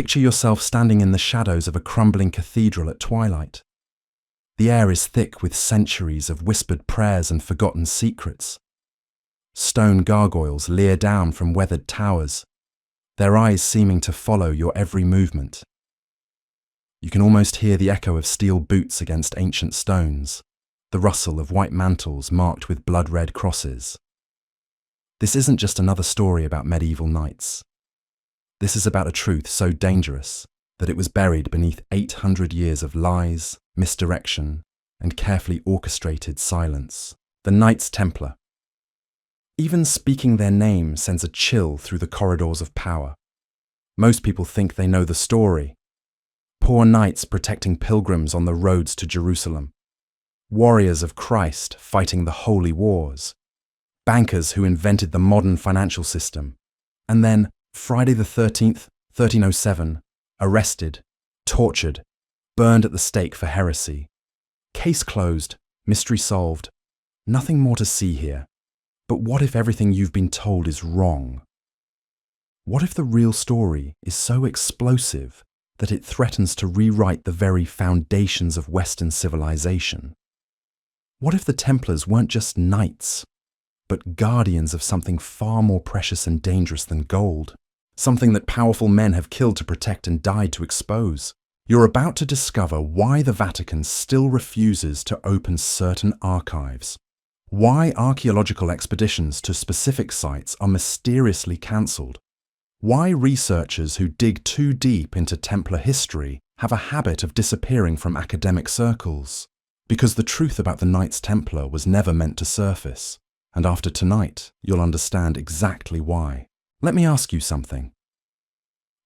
Picture yourself standing in the shadows of a crumbling cathedral at twilight. The air is thick with centuries of whispered prayers and forgotten secrets. Stone gargoyles leer down from weathered towers, their eyes seeming to follow your every movement. You can almost hear the echo of steel boots against ancient stones, the rustle of white mantles marked with blood-red crosses. This isn't just another story about medieval knights. This is about a truth so dangerous that it was buried beneath 800 years of lies, misdirection, and carefully orchestrated silence. The Knights Templar. Even speaking their name sends a chill through the corridors of power. Most people think they know the story. Poor knights protecting pilgrims on the roads to Jerusalem. Warriors of Christ fighting the holy wars. Bankers who invented the modern financial system. And then, Friday the 13th, 1307, arrested, tortured, burned at the stake for heresy. Case closed, mystery solved. Nothing more to see here. But what if everything you've been told is wrong? What if the real story is so explosive that it threatens to rewrite the very foundations of Western civilization? What if the Templars weren't just knights, but guardians of something far more precious and dangerous than gold? Something that powerful men have killed to protect and died to expose? You're about to discover why the Vatican still refuses to open certain archives. Why archaeological expeditions to specific sites are mysteriously cancelled. Why researchers who dig too deep into Templar history have a habit of disappearing from academic circles. Because the truth about the Knights Templar was never meant to surface. And after tonight, you'll understand exactly why. Let me ask you something.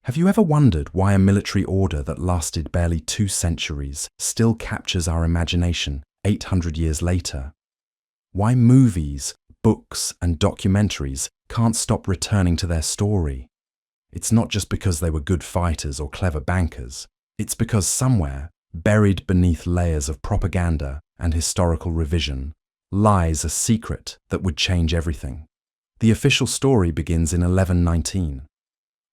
Have you ever wondered why a military order that lasted barely 2 centuries still captures our imagination 800 years later? Why movies, books, and documentaries can't stop returning to their story? It's not just because they were good fighters or clever bankers. It's because somewhere, buried beneath layers of propaganda and historical revision, lies a secret that would change everything. The official story begins in 1119.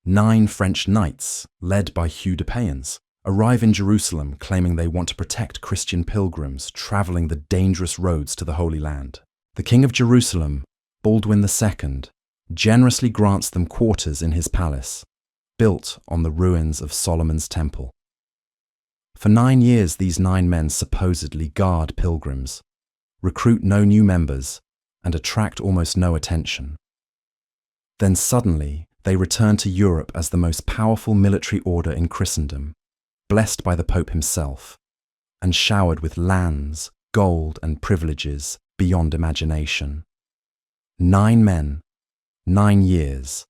9 French knights, led by Hugh de Payens, arrive in Jerusalem claiming they want to protect Christian pilgrims travelling the dangerous roads to the Holy Land. The King of Jerusalem, Baldwin II, generously grants them quarters in his palace, built on the ruins of Solomon's Temple. For 9 years, these 9 men supposedly guard pilgrims, recruit no new members, and attract almost no attention. Then suddenly, they return to Europe as the most powerful military order in Christendom, blessed by the Pope himself, and showered with lands, gold, and privileges beyond imagination. 9 men, 9 years.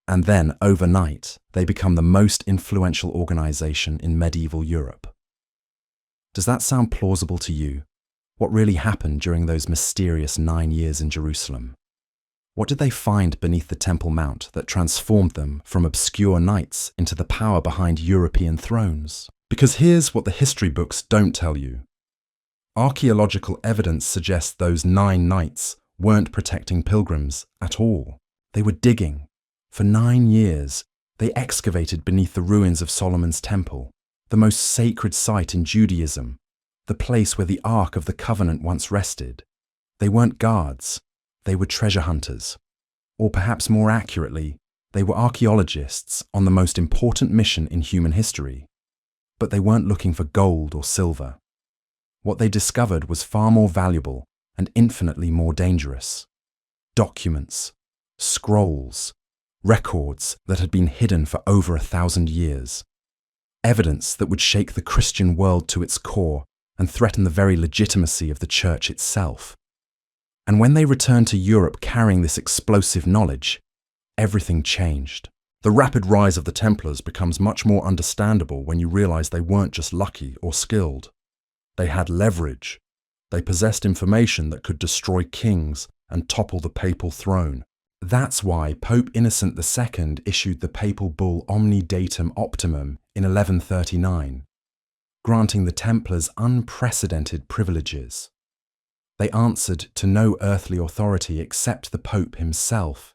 And then, overnight, they become the most influential organization in medieval Europe. Does that sound plausible to you? What really happened during those mysterious 9 years in Jerusalem? What did they find beneath the Temple Mount that transformed them from obscure knights into the power behind European thrones? Because here's what the history books don't tell you. Archaeological evidence suggests those 9 knights weren't protecting pilgrims at all. They were digging. For 9 years, they excavated beneath the ruins of Solomon's Temple, the most sacred site in Judaism, the place where the Ark of the Covenant once rested. They weren't guards. They were treasure hunters. Or perhaps more accurately, they were archaeologists on the most important mission in human history. But they weren't looking for gold or silver. What they discovered was far more valuable and infinitely more dangerous. Documents, scrolls, records that had been hidden for over 1,000 years. Evidence that would shake the Christian world to its core and threaten the very legitimacy of the Church itself. And when they returned to Europe carrying this explosive knowledge, everything changed. The rapid rise of the Templars becomes much more understandable when you realize they weren't just lucky or skilled. They had leverage. They possessed information that could destroy kings and topple the papal throne. That's why Pope Innocent II issued the papal bull Omni Datum Optimum in 1139, granting the Templars unprecedented privileges. They answered to no earthly authority except the Pope himself.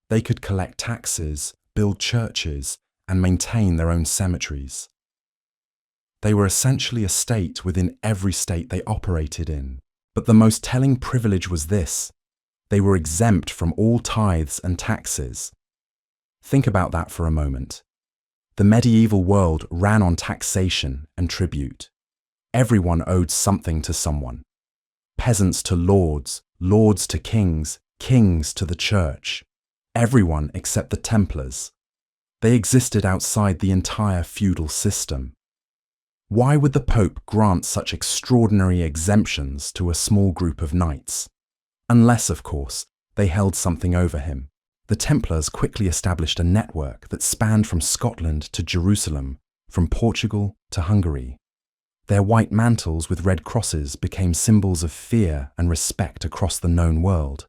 They could collect taxes, build churches, and maintain their own cemeteries. They were essentially a state within every state they operated in. But the most telling privilege was this: they were exempt from all tithes and taxes. Think about that for a moment. The medieval world ran on taxation and tribute. Everyone owed something to someone. Peasants to lords, lords to kings, kings to the church. Everyone except the Templars. They existed outside the entire feudal system. Why would the Pope grant such extraordinary exemptions to a small group of knights? Unless, of course, they held something over him. The Templars quickly established a network that spanned from Scotland to Jerusalem, from Portugal to Hungary. Their white mantles with red crosses became symbols of fear and respect across the known world.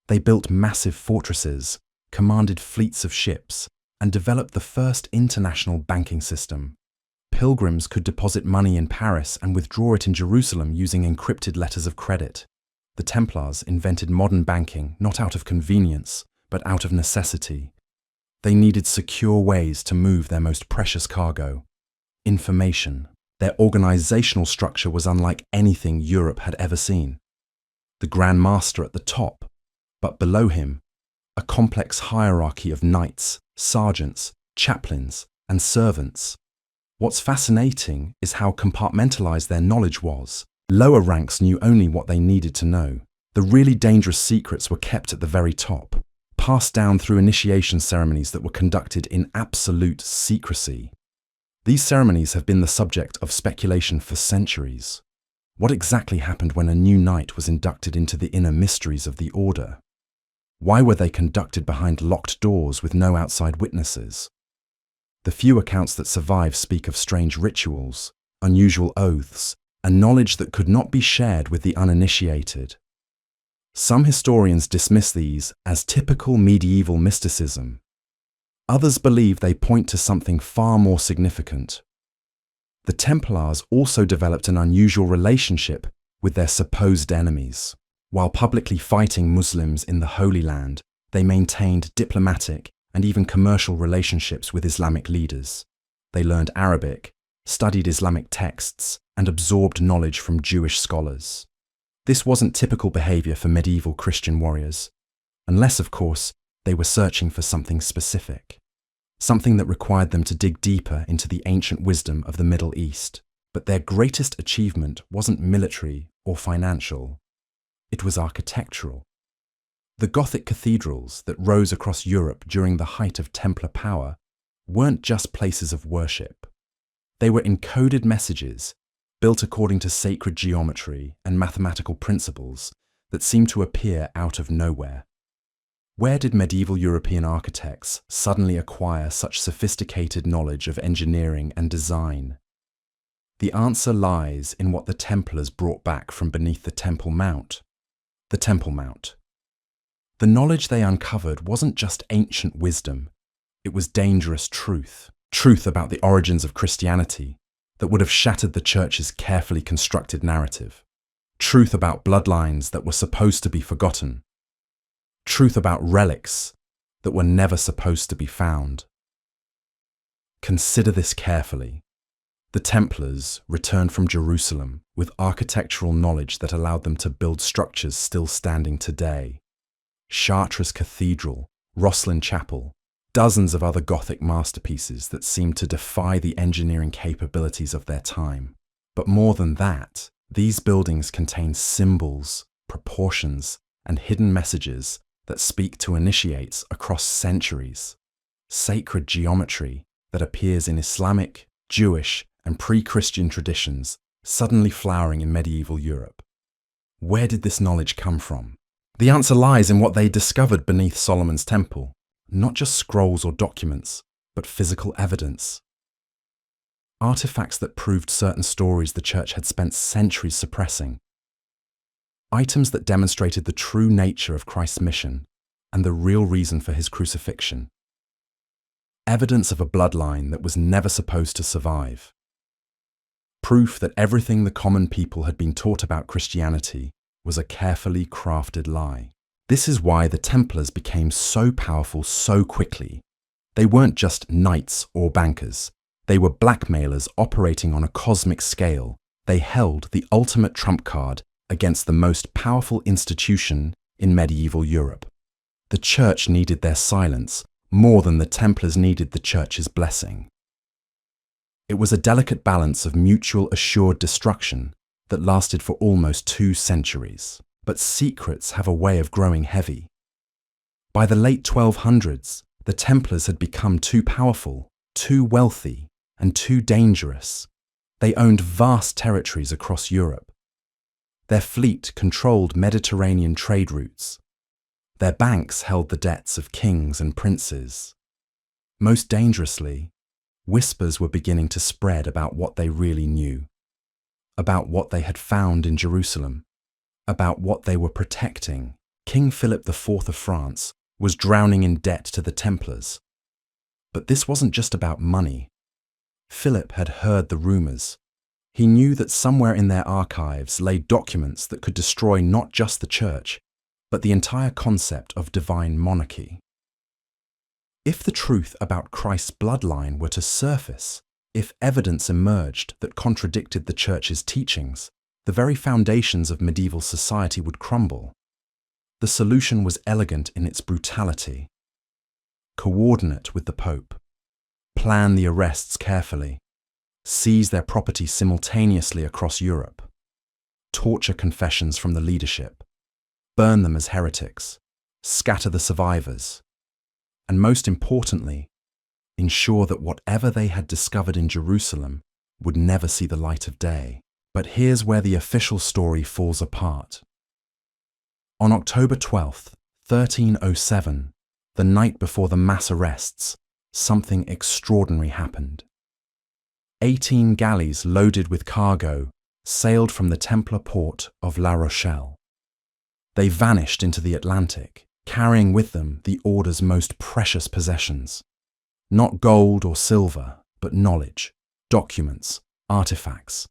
They built massive fortresses, commanded fleets of ships, and developed the first international banking system. Pilgrims could deposit money in Paris and withdraw it in Jerusalem using encrypted letters of credit. The Templars invented modern banking not out of convenience, but out of necessity. They needed secure ways to move their most precious cargo: information. Their organizational structure was unlike anything Europe had ever seen. The Grand Master at the top, but below him, a complex hierarchy of knights, sergeants, chaplains, and servants. What's fascinating is how compartmentalized their knowledge was. Lower ranks knew only what they needed to know. The really dangerous secrets were kept at the very top, passed down through initiation ceremonies that were conducted in absolute secrecy. These ceremonies have been the subject of speculation for centuries. What exactly happened when a new knight was inducted into the inner mysteries of the order? Why were they conducted behind locked doors with no outside witnesses? The few accounts that survive speak of strange rituals, unusual oaths, and knowledge that could not be shared with the uninitiated. Some historians dismiss these as typical medieval mysticism. Others believe they point to something far more significant. The Templars also developed an unusual relationship with their supposed enemies. While publicly fighting Muslims in the Holy Land, they maintained diplomatic and even commercial relationships with Islamic leaders. They learned Arabic, studied Islamic texts, and absorbed knowledge from Jewish scholars. This wasn't typical behavior for medieval Christian warriors, unless, of course, they were searching for something specific, something that required them to dig deeper into the ancient wisdom of the Middle East. But their greatest achievement wasn't military or financial. It was architectural. The Gothic cathedrals that rose across Europe during the height of Templar power weren't just places of worship. They were encoded messages, built according to sacred geometry and mathematical principles that seemed to appear out of nowhere. Where did medieval European architects suddenly acquire such sophisticated knowledge of engineering and design? The answer lies in what the Templars brought back from beneath the Temple Mount. The Temple Mount. The knowledge they uncovered wasn't just ancient wisdom, it was dangerous truth. Truth about the origins of Christianity that would have shattered the Church's carefully constructed narrative. Truth about bloodlines that were supposed to be forgotten. Truth about relics that were never supposed to be found. Consider this carefully. The Templars returned from Jerusalem with architectural knowledge that allowed them to build structures still standing today. Chartres Cathedral, Rosslyn Chapel, dozens of other Gothic masterpieces that seemed to defy the engineering capabilities of their time. But more than that, these buildings contain symbols, proportions, and hidden messages that speak to initiates across centuries. Sacred geometry that appears in Islamic, Jewish, and pre-Christian traditions suddenly flowering in medieval Europe. Where did this knowledge come from? The answer lies in what they discovered beneath Solomon's temple. Not just scrolls or documents, but physical evidence. Artifacts that proved certain stories the Church had spent centuries suppressing. Items that demonstrated the true nature of Christ's mission and the real reason for his crucifixion. Evidence of a bloodline that was never supposed to survive. Proof that everything the common people had been taught about Christianity was a carefully crafted lie. This is why the Templars became so powerful so quickly. They weren't just knights or bankers. They were blackmailers operating on a cosmic scale. They held the ultimate trump card against the most powerful institution in medieval Europe. The church needed their silence more than the Templars needed the church's blessing. It was a delicate balance of mutual assured destruction that lasted for almost 2 centuries. But secrets have a way of growing heavy. By the late 1200s, the Templars had become too powerful, too wealthy, and too dangerous. They owned vast territories across Europe. Their fleet controlled Mediterranean trade routes. Their banks held the debts of kings and princes. Most dangerously, whispers were beginning to spread about what they really knew, about what they had found in Jerusalem, about what they were protecting. King Philip IV of France was drowning in debt to the Templars. But this wasn't just about money. Philip had heard the rumors. He knew that somewhere in their archives lay documents that could destroy not just the church, but the entire concept of divine monarchy. If the truth about Christ's bloodline were to surface, if evidence emerged that contradicted the church's teachings, the very foundations of medieval society would crumble. The solution was elegant in its brutality. Coordinate with the Pope. Plan the arrests carefully. Seize their property simultaneously across Europe. Torture confessions from the leadership. Burn them as heretics. Scatter the survivors. And most importantly, ensure that whatever they had discovered in Jerusalem would never see the light of day. But here's where the official story falls apart. On October 12th, 1307, the night before the mass arrests, something extraordinary happened. 18 galleys loaded with cargo sailed from the Templar port of La Rochelle. They vanished into the Atlantic, carrying with them the Order's most precious possessions. Not gold or silver, but knowledge, documents, artifacts,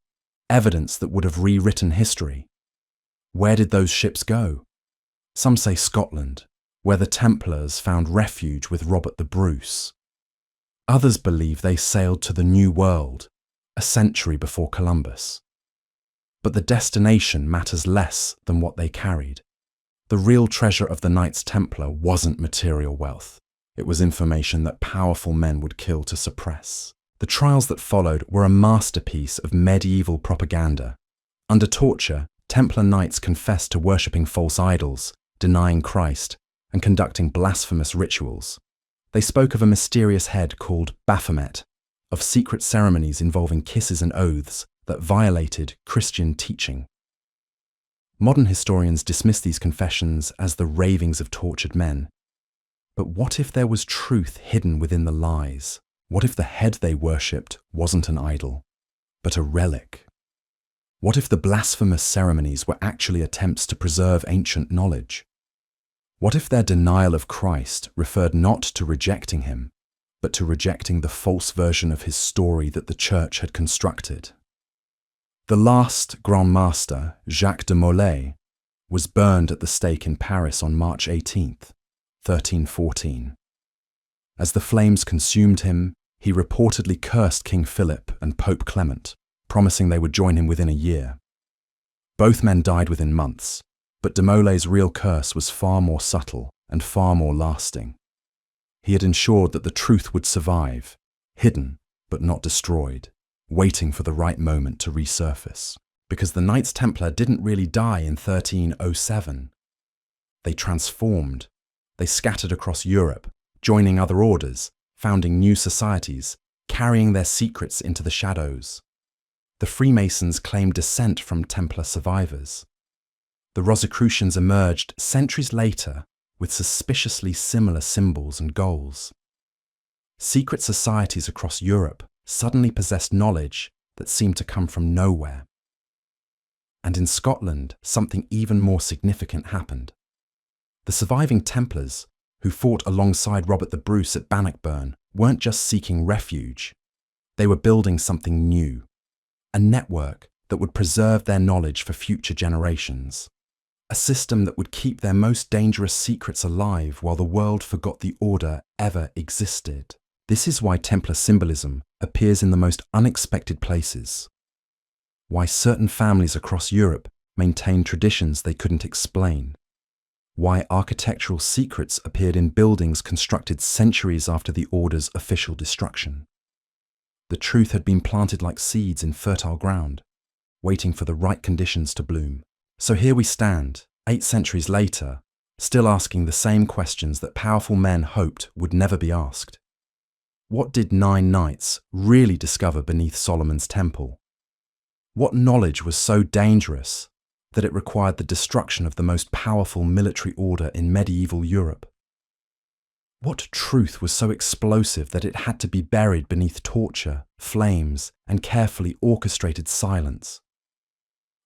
evidence that would have rewritten history. Where did those ships go? Some say Scotland, where the Templars found refuge with Robert the Bruce. Others believe they sailed to the New World, a century before Columbus. But the destination matters less than what they carried. The real treasure of the Knights Templar wasn't material wealth. It was information that powerful men would kill to suppress. The trials that followed were a masterpiece of medieval propaganda. Under torture, Templar knights confessed to worshipping false idols, denying Christ, and conducting blasphemous rituals. They spoke of a mysterious head called Baphomet, of secret ceremonies involving kisses and oaths that violated Christian teaching. Modern historians dismiss these confessions as the ravings of tortured men. But what if there was truth hidden within the lies? What if the head they worshipped wasn't an idol, but a relic? What if the blasphemous ceremonies were actually attempts to preserve ancient knowledge? What if their denial of Christ referred not to rejecting him, but to rejecting the false version of his story that the church had constructed? The last Grand Master, Jacques de Molay, was burned at the stake in Paris on March 18th, 1314. As the flames consumed him, he reportedly cursed King Philip and Pope Clement, promising they would join him within a year. Both men died within months, but de Molay's real curse was far more subtle and far more lasting. He had ensured that the truth would survive, hidden but not destroyed, waiting for the right moment to resurface. Because the Knights Templar didn't really die in 1307. They transformed. They scattered across Europe, joining other orders, founding new societies, carrying their secrets into the shadows. The Freemasons claimed descent from Templar survivors. The Rosicrucians emerged centuries later with suspiciously similar symbols and goals. Secret societies across Europe suddenly possessed knowledge that seemed to come from nowhere. And in Scotland, something even more significant happened. The surviving Templars, who fought alongside Robert the Bruce at Bannockburn, weren't just seeking refuge. They were building something new, a network that would preserve their knowledge for future generations. A system that would keep their most dangerous secrets alive while the world forgot the order ever existed. This is why Templar symbolism appears in the most unexpected places. Why certain families across Europe maintain traditions they couldn't explain. Why architectural secrets appeared in buildings constructed centuries after the Order's official destruction. The truth had been planted like seeds in fertile ground, waiting for the right conditions to bloom. So here we stand, 8 centuries later, still asking the same questions that powerful men hoped would never be asked. What did 9 knights really discover beneath Solomon's temple? What knowledge was so dangerous that it required the destruction of the most powerful military order in medieval Europe? What truth was so explosive that it had to be buried beneath torture, flames, and carefully orchestrated silence?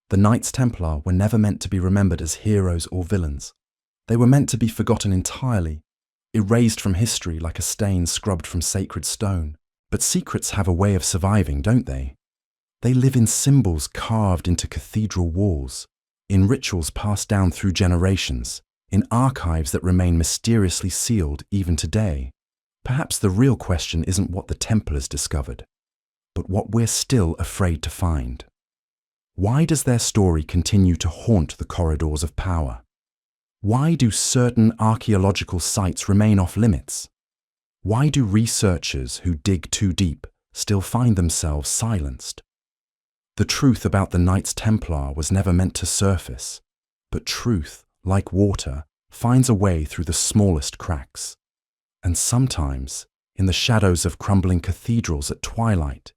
The Knights Templar were never meant to be remembered as heroes or villains. They were meant to be forgotten entirely, erased from history like a stain scrubbed from sacred stone. But secrets have a way of surviving, don't they? They live in symbols carved into cathedral walls, in rituals passed down through generations, in archives that remain mysteriously sealed even today. Perhaps the real question isn't what the Templars discovered, but what we're still afraid to find. Why does their story continue to haunt the corridors of power? Why do certain archaeological sites remain off limits? Why do researchers who dig too deep still find themselves silenced? The truth about the Knights Templar was never meant to surface, but truth, like water, finds a way through the smallest cracks. And sometimes, in the shadows of crumbling cathedrals at twilight,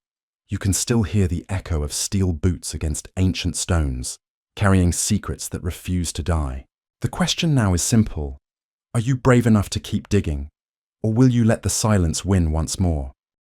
you can still hear the echo of steel boots against ancient stones, carrying secrets that refuse to die. The question now is simple. Are you brave enough to keep digging, or will you let the silence win once more?